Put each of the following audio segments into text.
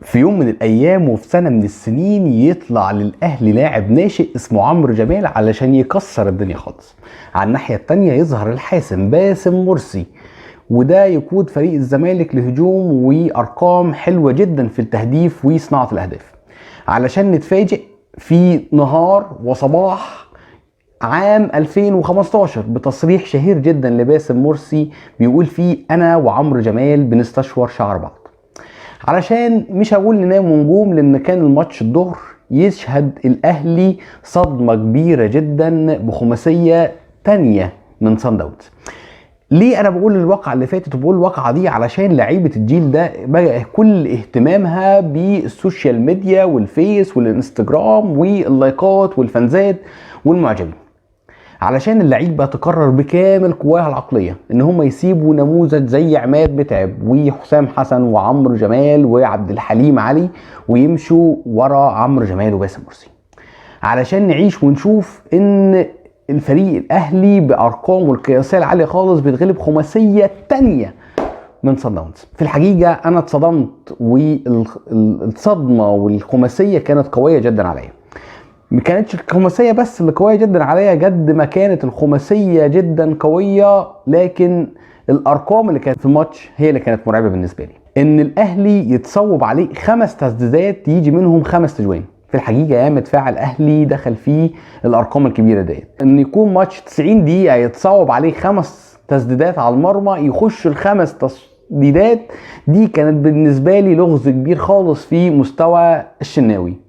في يوم من الايام وفي سنه من السنين يطلع للاهلي لاعب ناشئ اسمه عمرو جمال علشان يكسر الدنيا خالص. على الناحيه التانيه يظهر الحاسم باسم مرسي، وده يقود فريق الزمالك لهجوم وارقام حلوه جدا في التهديف وصناعه الاهداف، علشان نتفاجئ في نهار وصباح عام 2015 بتصريح شهير جدا لباسم مرسي بيقول فيه: انا وعمرو جمال بنستشور شعر بعض. علشان مش هقول ننام ونجوم، لان كان الماتش الظهر يشهد الاهلي صدمه كبيره جدا بخماسيه تانية من صن داونز. ليه انا بقول الواقعه اللي فاتت وبقول الواقعه دي؟ علشان لعيبه الجيل ده بقى كل اهتمامها بالسوشيال ميديا والفيس والانستجرام واللايكات والفانزات والمعجبين، علشان اللعيبه تقرر بكامل قواها العقليه ان هم يسيبوا نموذج زي عماد متعب وحسام حسن وعمرو جمال وعبد الحليم علي ويمشوا ورا عمرو جمال وباسم مرسي، علشان نعيش ونشوف ان الفريق الاهلي بارقامه القياسيه العاليه خالص بيتغلب خماسيه تانية من صن داونز. في الحقيقه انا اتصدمت، والصدمه والخماسيه كانت قويه جدا عليا. ما كانتش الخماسيه بس اللي قويه جدا عليا، قد ما كانت الخماسيه جدا قويه، لكن الارقام اللي كانت في الماتش هي اللي كانت مرعبه بالنسبه لي. ان الاهلي يتصوب عليه 5 تسديدات يجي منهم 5 تجوان، في الحقيقه ياما دفاع الاهلي دخل فيه الارقام الكبيره ديت. ان يكون ماتش 90 دقيقه يتصوب عليه 5 تسديدات على المرمى، يخش ال5 تسديدات دي، كانت بالنسبه لي لغز كبير خالص في مستوى الشناوي.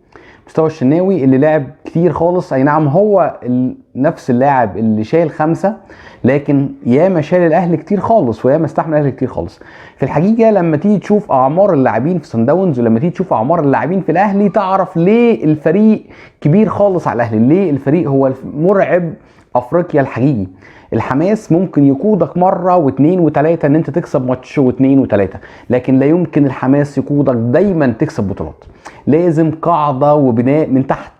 مستوى الشناوي اللي لعب كتير خالص، اي نعم هو نفس اللاعب اللي شايل 5، لكن ياما شايل الاهلي كتير خالص وياما استحمل الاهلي كتير خالص. في الحقيقه لما تيجي تشوف اعمار اللاعبين في صن داونز ولما تيجي تشوف اعمار اللاعبين في الاهلي، تعرف ليه الفريق كبير خالص على الاهلي، ليه الفريق هو مرعب افريقيا الحقيقي. الحماس ممكن يقودك مره واثنين وثلاثه ان انت تكسب ماتش واثنين وثلاثه، لكن لا يمكن الحماس يقودك دايما تكسب بطولات. لازم قاعده وبناء من تحت.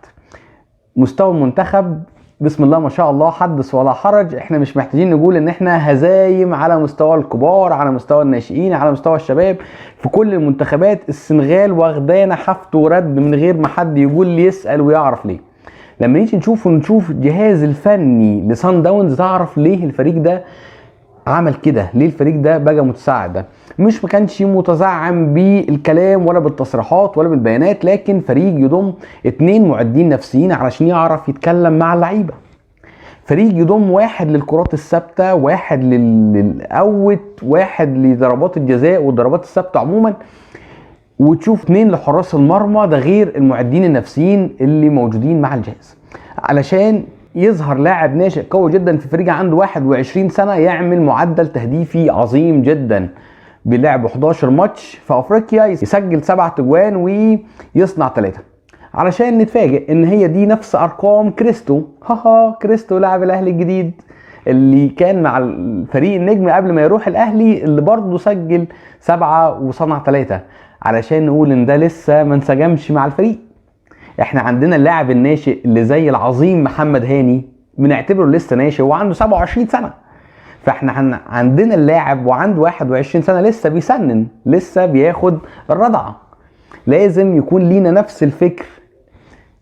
مستوى المنتخب بسم الله ما شاء الله حدث ولا حرج، احنا مش محتاجين نقول ان احنا هزايم على مستوى الكبار، على مستوى الناشئين، على مستوى الشباب. في كل المنتخبات السنغال واخدانا حفت ورد من غير ما حد يقول لي يسأل ويعرف ليه. لما نيجي نشوف الجهاز الفني لصن داونز، تعرف ليه الفريق ده عمل كده، ليه الفريق ده بقى متساعد. ده مش ما كانش متزعم بالكلام ولا بالتصريحات ولا بالبيانات، لكن فريق يضم 2 معدين نفسيين علشان يعرف يتكلم مع اللعيبه. فريق يضم 1 للكرات الثابته، 1 للاوت، 1 لضربات الجزاء والضربات الثابته عموما، وتشوف 2 لحراس المرمى، ده غير المعدين النفسيين اللي موجودين مع الجهاز، علشان يظهر لاعب ناشئ قوي جدا في فريق عنده 21 سنة يعمل معدل تهديفي عظيم جدا بلعب 11 ماتش في افريقيا، يسجل 7 تجوان ويصنع 3، علشان نتفاجئ ان هي دي نفس ارقام كريستو. كريستو لاعب الاهلي الجديد اللي كان مع الفريق النجم قبل ما يروح الاهلي، اللي برضه سجل 7 وصنع 3، علشان نقول ان ده لسه ما انسجمش مع الفريق. احنا عندنا اللاعب الناشئ اللي زي العظيم محمد هاني بنعتبره لسه ناشئ وعنده 27 سنة، فاحنا عندنا اللاعب وعنده 21 سنة لسه بيسنن، لسه بياخد الرضعة. لازم يكون لينا نفس الفكر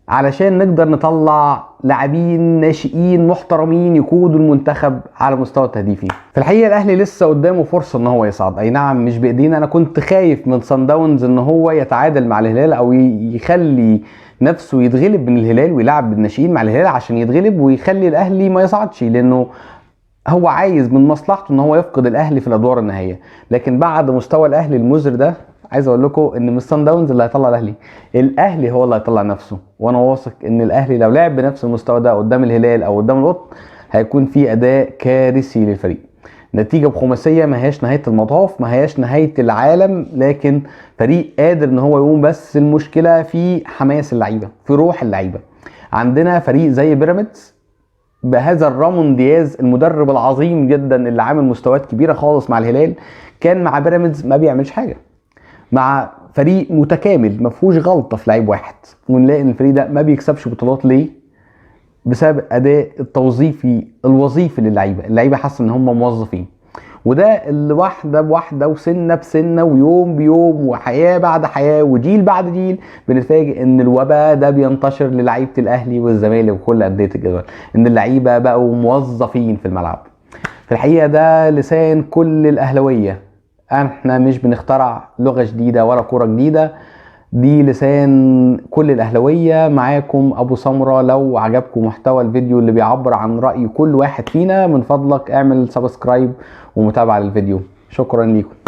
علشان نقدر نطلع لاعبين ناشئين محترمين يقودوا المنتخب على مستوى التهديفي. في الحقيقه الاهلي لسه قدامه فرصه ان هو يصعد، اي نعم مش بايدينا. انا كنت خايف من صن داونز ان هو يتعادل مع الهلال او يخلي نفسه يتغلب من الهلال ويلعب بالناشئين مع الهلال عشان يتغلب ويخلي الاهلي ما يصعدش، لانه هو عايز من مصلحته ان هو يفقد الاهلي في الادوار النهائيه. لكن بعد مستوى الاهلي المزر ده، عايز اقول لكم ان مش صن داونز اللي هيطلع الاهلي هو اللي هيطلع نفسه. وانا واثق ان الاهلي لو لعب بنفس المستوى ده قدام الهلال او قدام القطن هيكون في اداء كارثي للفريق. نتيجه بخماسيه ما هياش نهايه المطاف، ما هياش نهايه العالم، لكن فريق قادر ان هو يقوم. بس المشكله في حماس اللعيبه، في روح اللعيبه. عندنا فريق زي بيراميدز بهذا الرامون دياز المدرب العظيم جدا اللي عامل مستويات كبيره خالص مع الهلال، كان مع بيراميدز ما بيعملش حاجه. مع فريق متكامل ما فيهوش غلطه في لعيب واحد، ونلاقي ان الفريق ده ما بيكسبش بطولات. ليه؟ بسبب اداء الوظيفي للعيبه. اللعيبه حاسه ان هم موظفين، وده اللي واحده بواحده وسنه بسنه ويوم بيوم وحياه بعد حياه وجيل بعد جيل بنتفاجئ ان الوباء ده بينتشر للعيبه الاهلي والزمالك وكل انديه الجدول، ان اللعيبه بقوا موظفين في الملعب. في الحقيقه ده لسان كل الاهلاويه، احنا مش بنخترع لغه جديده ولا كوره جديده، دي لسان كل الاهلاويه. معاكم ابو سمره. لو عجبكم محتوى الفيديو اللي بيعبر عن راي كل واحد فينا، من فضلك اعمل سبسكرايب ومتابعه للفيديو. شكرا ليكم.